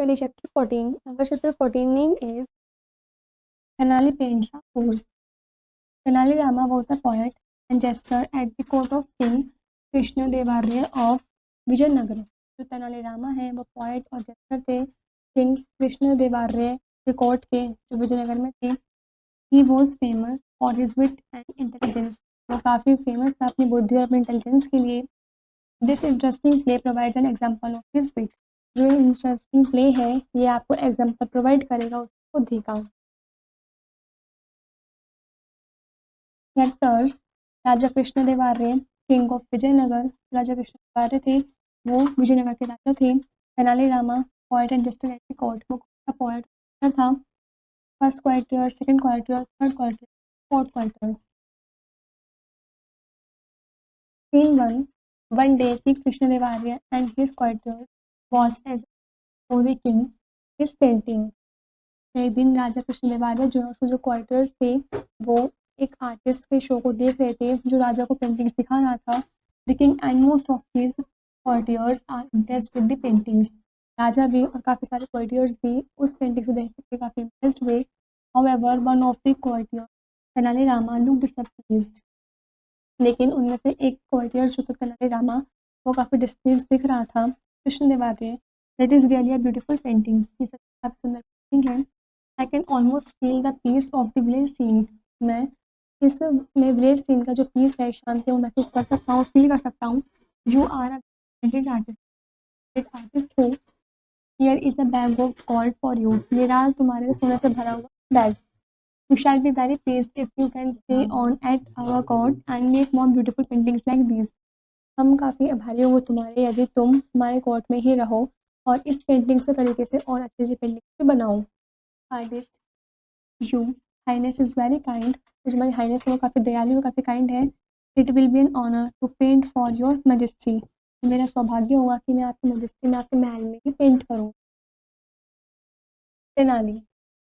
study chapter 14. Our chapter 14 name is Tenali Paints a Horse. Tenali Rama was a poet and jester at the court of King Krishna Devaraya of Vijayanagar. जो तेनाली रामा है वो poet और gesture थे king Krishna देवार्य के court के जो विजयनगर में थे. He was famous for his wit and intelligence. वो काफ़ी फेमस था अपनी बुद्धि और अपनी इंटेलिजेंस के लिए. This interesting play provides an example of his wit. जो इंटरेस्टिंग प्ले है ये आपको एग्जाम्पल प्रोवाइड करेगा उसकी बुद्धि का. Characters. Raja Krishna Devarya king of Vijayanagar. Raja Krishna Devarya थे वो विजयनगर के राजा थे. Tenali Rama poet and justice at the court. वो पोएट था. First quarter, second quarter, third quarter, fourth quarter. Scene 1. One day, King Krishnadevarya and his courtiers watched as for the king his painting. एक दिन राजा कृष्णदेवार्य जो है उसके जो क्वार्टर्स थे वो एक आर्टिस्ट के शो को देख रहे थे जो राजा को पेंटिंग्स दिखा रहा था. The king and most of his courtiers are impressed with the paintings. राजा भी और काफ़ी सारे कॉर्टियर्स भी उस पेंटिंग को देख के काफ़ी इम्प्रेस्ड हुए. However one of the courtiers Tenali Rama looked surprised. लेकिन उनमें से एक कॉर्टियर्स जो था तेनाली रामा वो काफ़ी डिस्प्लेस दिख रहा था. Krishna Devarya that is really a beautiful painting. ये सब काफ़ी सुंदर पेंटिंग है. I can almost feel the peace of the village scene. मैं इस में विलेज सीन का जो पीस है शांति वो महसूस कर सकता हूँ, फील कर सकता हूँ. You are a great artist हो. Here is a bag of gold for you. ये रहा तुम्हारे सोने से भरा हुआ bag. You shall be very pleased if you can stay on at our court and make more beautiful paintings like these. हम काफ़ी आभारी होंगे तुम्हारे यदि तुम हमारे कोर्ट में ही रहो और इस पेंटिंग्स के तरीके से और अच्छी अच्छी पेंटिंग्स भी बनाओ. Artist. Your highness is very kind. जो हमारी हाइनेस है वो काफ़ी दयालु और काफ़ी काइंड है. It will be an honour to paint for your majesty. मेरा सौभाग्य होगा कि मैं आपकी मैजेस्टी में आपके महल में ही पेंट करूँ. Tenali.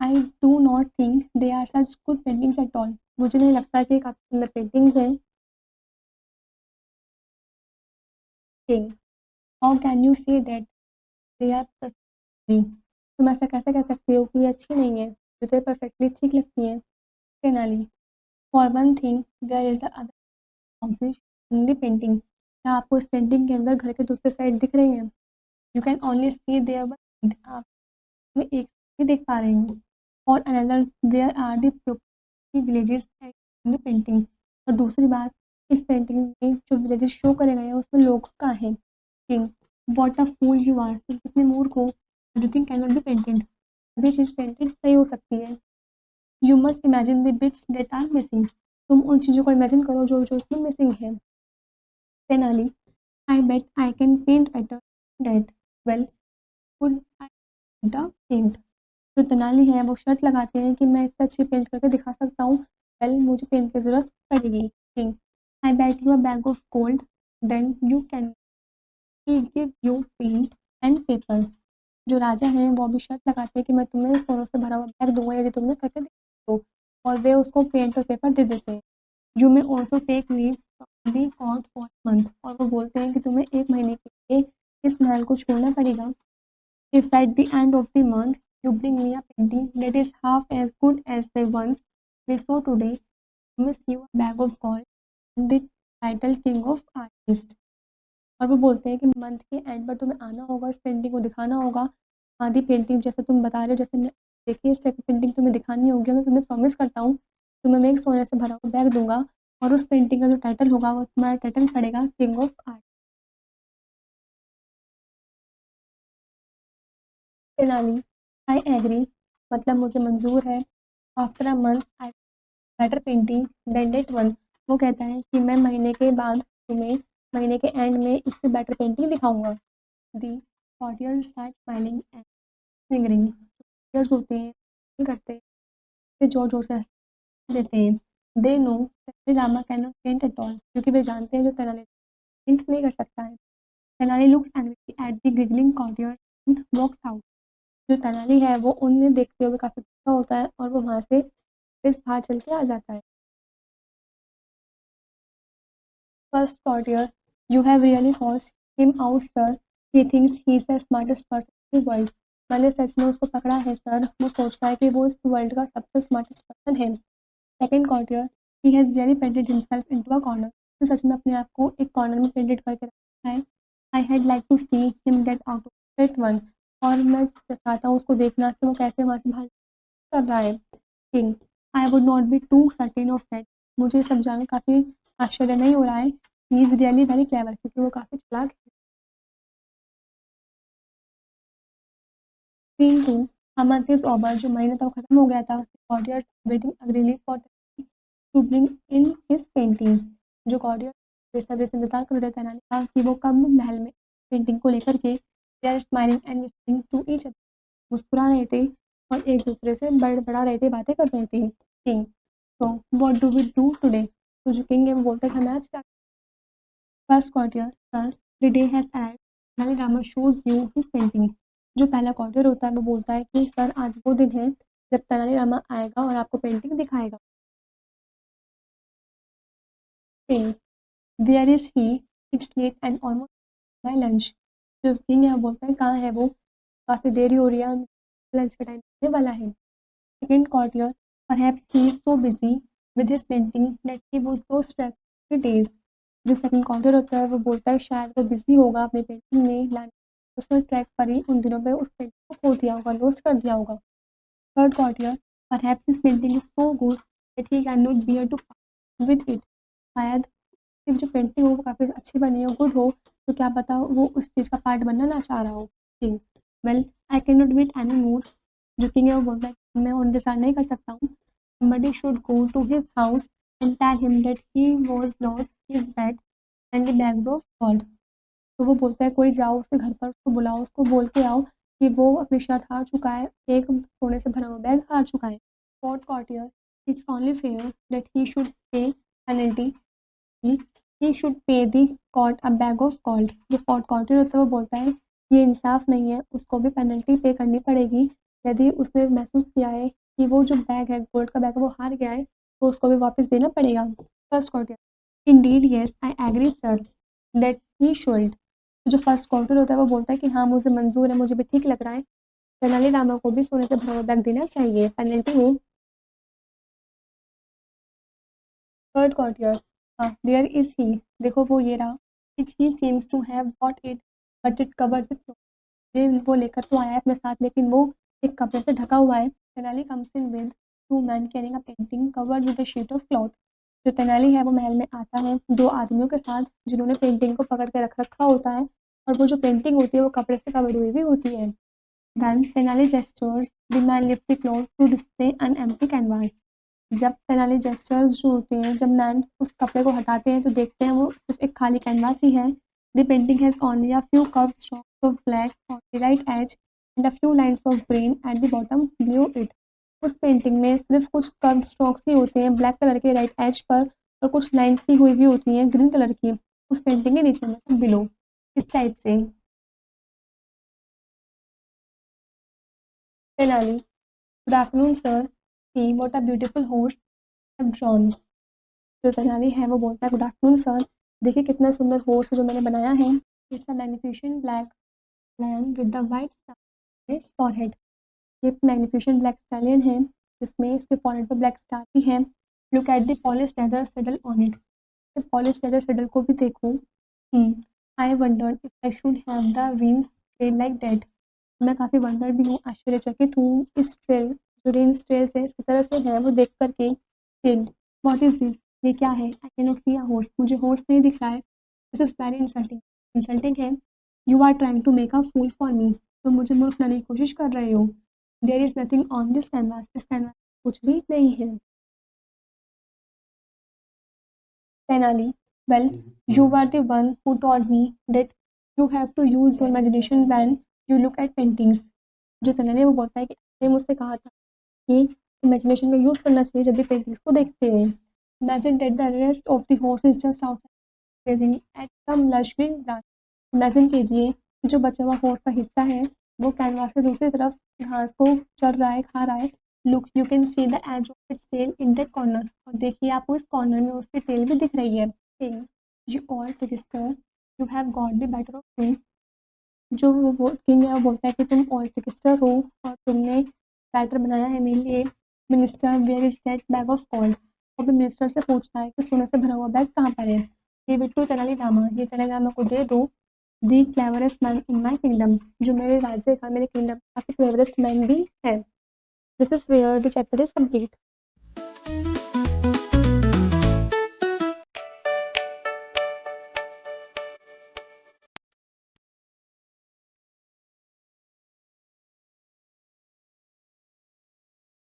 I do not think they are such good paintings at all. मुझे नहीं लगता कि काफ़ी सुंदर पेंटिंग्स हैं. King. How can you say that they are perfectly. तुम ऐसा कैसे कह सकते हो कि ये अच्छी नहीं है जो तो परफेक्टली ठीक लगती हैं. Tenali. For one thing there is the other houses in the painting. क्या आपको इस पेंटिंग के अंदर घर के दूसरे साइड दिख रही हैं. You can only see their one side. आप में एक ही देख पा रहे हैं. और another where are the villages in the painting. और दूसरी बात इस पेंटिंग में जो विलेजेस शो करे गए हैं उसमें लोग कहाँ हैं. King. What a fool you are. तुम कितने मूर्ख हो. Everything can not be painted. सभी चीज़ पेंटेड नहीं हो सकती है. You must imagine the bits that are missing. तुम उन चीज़ों को इमेजिन करो जो जो उसमें मिसिंग है. Tenali. I bet I can paint better that. Well would I paint. जो तेनाली है वो शर्त लगाते हैं कि मैं इससे अच्छी पेंट करके दिखा सकता हूँ. वेल मुझे पेंट की ज़रूरत पड़ेगी. King. I bet you a bag of gold then you can he give you paint and paper. जो राजा हैं वो भी शर्त लगाते हैं कि मैं तुम्हें सोनों से भरा हुआ बैग दूंगा यदि तुमने करके दो. और वे उसको पेंट और पेपर दे देते हैं. You may also take leave from the court for month. और वो बोलते हैं कि तुम्हें एक महीने के लिए इस महल को छोड़ना पड़ेगा. If at the end of the month you bring me a painting that is half as good as the ones we saw today, I promise you a bag of gold and the title king of artists. और वो बोलते हैं कि month के and पर तुम्हें आना होगा, इस पेंटिंग को दिखाना होगा. आधी पेंटिंग जैसे तुम बता रहे हो जैसे मैं देखिए इस टाइप की पेंटिंग तुम्हें दिखानी होगी. मैं तुम्हें प्रॉमिस करता हूँ तुम्हें मैं एक सोने से भरा हुआ बैग दूंगा और उस पेंटिंग का जो टाइटल होगा वो तुम्हारा टाइटल पड़ेगा king of art. Tenali. I agree. मतलब मुझे मंजूर है. After a month I better painting than that one. वो कहता है कि मैं महीने के बाद तुम्हें महीने के एंड में इससे बेटर पेंटिंग दिखाऊंगा. दी कॉर्टियर्स स्टार्ट स्माइलिंग एंड सिंगरिंग. कॉर्टियर्स होते हैं करते हैं वे जोर जोर से हंस देते हैं. They know Tenalirama can not paint at all. क्योंकि वे जानते हैं जो तेनाली पेंट नहीं कर सकता है. Tenali looks angry at the giggling courtiers and walks out. जो तेनाली है वो उन्हें देखते हुए काफ़ी गुस्सा होता है और वो वहाँ से इस बाहर चल के आ जाता है. First courtier, you have really forced him out, sir. He thinks he's the smartest person in the world. मैंने सच में उसको पकड़ा है सर, वो सोचता है कि वो इस वर्ल्ड का सबसे स्मार्टेस्ट पर्सन है। Second courtier, he has really painted himself into a corner, तो सच में अपने आप को एक कॉर्नर में पेंटेड करके रखा है। I had like to see him get out of that one, और मैं चाहता हूँ उसको देखना कि वो कैसे वहाँ से बाहर कर रहा है। King, I would not be too certain of that, मुझे ये सब जानकर काफ़ी आश्चर्य नहीं हो रहा है। He is really very clever, क्योंकि वो काफ़ी चालाक है। सीन टू, अमांथिस ओबर, जो महीने तक खत्म हो गया था, courtiers waiting eagerly for to bring in his painting, जो गॉडियर बेसब्री से इंतजार कर रहे थे नानी का कि वो कब महल में पेंटिंग को लेकर के, they are smiling and listening to each other, मुस्कुरा रहे थे और एक दूसरे से बड़बड़ा रहे थे, बातें कर रहे थे। किंग, तो what do we do today, तो जो किंग है वो बोलते हैं हमें आज क्या। First quarter, sir, the day has arrived, नानी Rama shows you his painting, जो पहला क्वार्टर होता है वो बोलता है कि सर आज वो दिन है जब तेनालीरामा आएगा और आपको पेंटिंग दिखाएगा। King, there is he, it's late and almost my lunch, जो किंग है वो बोलता है कहाँ है वो, काफ़ी देरी हो रही है और लंच का टाइम होने वाला है। Second quarter, perhaps he is so busy with his painting that he was lost track of the days, जो सेकंड क्वार्टर होता है वो बोलता है शायद वो बिजी होगा अपनी पेंटिंग में लाने, उसने ट्रैक पर ही उन दिनों पे उस पेंटिंग को खो दिया होगा, लॉस्ट कर दिया होगा। Third quarter, perhaps his painting is so good that he can not bear to with it, शायद कि जो पेंटिंग हो वो काफ़ी अच्छी बनी हो, गुड हो, तो क्या पता वो उस चीज़ का पार्ट बनना ना चाह रहा हो। King, well I can not wait any more, जो किंग है वो बोलता है कि मैं और इंतज़ार नहीं कर सकता हूँ। Somebody should go to his house and tell him that he was lost his bag and the bags of gold, तो वो बोलता है कोई जाओ उसके घर पर, उसको बुलाओ, उसको बोल के आओ कि वो अपनी शर्त हार चुका है, एक सोने से भरा हुआ बैग हार चुका है। Fourth quarter, it's only fair that he should pay penalty, he should pay the caught a bag of gold, जो फोर्थ क्वार्टर होता है वो बोलता है ये इंसाफ नहीं है, उसको भी पेनल्टी पे करनी पड़ेगी, यदि उसने महसूस किया है कि वो जो बैग है गोल्ड का बैग वो हार गया है, तो उसको भी वापस देना पड़ेगा। First quarter, indeed yes I agree sir that he should, जो फर्स्ट क्वार्टर होता है वो बोलता है कि हाँ मुझे मंजूर है, मुझे भी ठीक लग रहा है, तेनालीरामा को भी सोने से भरा हुआ बैग देना चाहिए पेनल्टी में। थर्ड कॉर्टियर, हाँ देयर इज ही, देखो वो ये रहा, it he seems to have got it but it covered with, ये वो लेकर तो आया है अपने साथ लेकिन वो एक कपड़े से ढका हुआ है। Tenali comes in with two man carrying a painting covered with a sheet of cloth, जो तेनाली है वो महल में आता है दो आदमियों के साथ जिन्होंने पेंटिंग को पकड़ के रख रखा होता है, और वो जो पेंटिंग होती है वो कपड़े से कवर्ड हुई भी होती है। Then Tenali gestures the man lift the cloth to display an empty canvas, जब तेनाली जेस्चर्स जो होते हैं, जब मैन उस कपड़े को हटाते हैं तो देखते हैं वो सिर्फ एक खाली कैनवास ही है। The painting has only a few curved strokes of black on the right edge and a few lines of green at the bottom below it, उस पेंटिंग में सिर्फ कुछ कर्व्ड स्ट्रोक्स ही होते हैं ब्लैक कलर के राइट एज पर, और कुछ लाइन्स ही हुई भी होती हैं ग्रीन कलर की उस पेंटिंग के नीचे, मतलब बिलो, इस टाइप से। Tenali, good afternoon sir, see what a beautiful horse have drawn, जो तेनाली है वो बोलता है गुड आफ्टरनून सर, देखिए कितना सुंदर हॉर्स जो मैंने बनाया है, it's a magnificent black lion with the white star its forehead, ये मैग्निफिसेंट ब्लैक स्टैलियन है जिसमें इसके फॉरहेड पर ब्लैक स्टार भी है। Look at the polish leather saddle on it, polish leather saddle को भी देखो। I wondered if I should have the wings trail like that, मैं काफ़ी वंडर भी हूँ, आश्चर्यचकित हूँ इस ट्रेल, जो रेंस ट्रेल से इस तरह से है वो देख कर के। फिर व्हाट इज़ दिस, ये क्या है, I can not see a horse, मुझे हॉर्स नहीं दिख रहा है, this is very insulting, insulting है, you are trying to make a fool for me, तो मुझे मूर्ख बनाने की कोशिश कर रहे हो। There is nothing on this canvas, इस कैनवास कुछ भी नहीं है। Tenali, well, you were the one who taught me that you have to use your imagination when you look at paintings. जो तेनाली है वो बोलता है कि आपने मुझसे कहा था कि इमेजिनेशन का यूज़ करना चाहिए जब भी पेंटिंग्स को देखते हैं। Imagine that the rest of the horse is just outside gazing at some lush green grass. Imagine कीजिए कि जो बचा हुआ हॉर्स का हिस्सा है वो कैनवास से दूसरी तरफ घास को चर रहा है, खा रहा है। Look you can see the edge of its tail in that corner, और देखिए आपको इस कॉर्नर में उसकी टेल भी दिख रही है। King, you all trickster, you have got the better of me, जो वो किंग है वो बोलता है कि तुम ऑर्केस्ट्रा हो और तुमने बैटर बनाया है मेरे लिए। Minister where is that bag of gold. और फिर मिनिस्टर से पूछता है कि सोने से भरा हुआ बैग कहाँ पर है। गिव इट टू तेनालीरामा, ये तेनालीरामा को दे दो। The cleverest man in my kingdom, जो मेरे राज्य का, मेरे किंगडम का क्लेवरेस्ट मैन भी है। This is where the chapter is complete.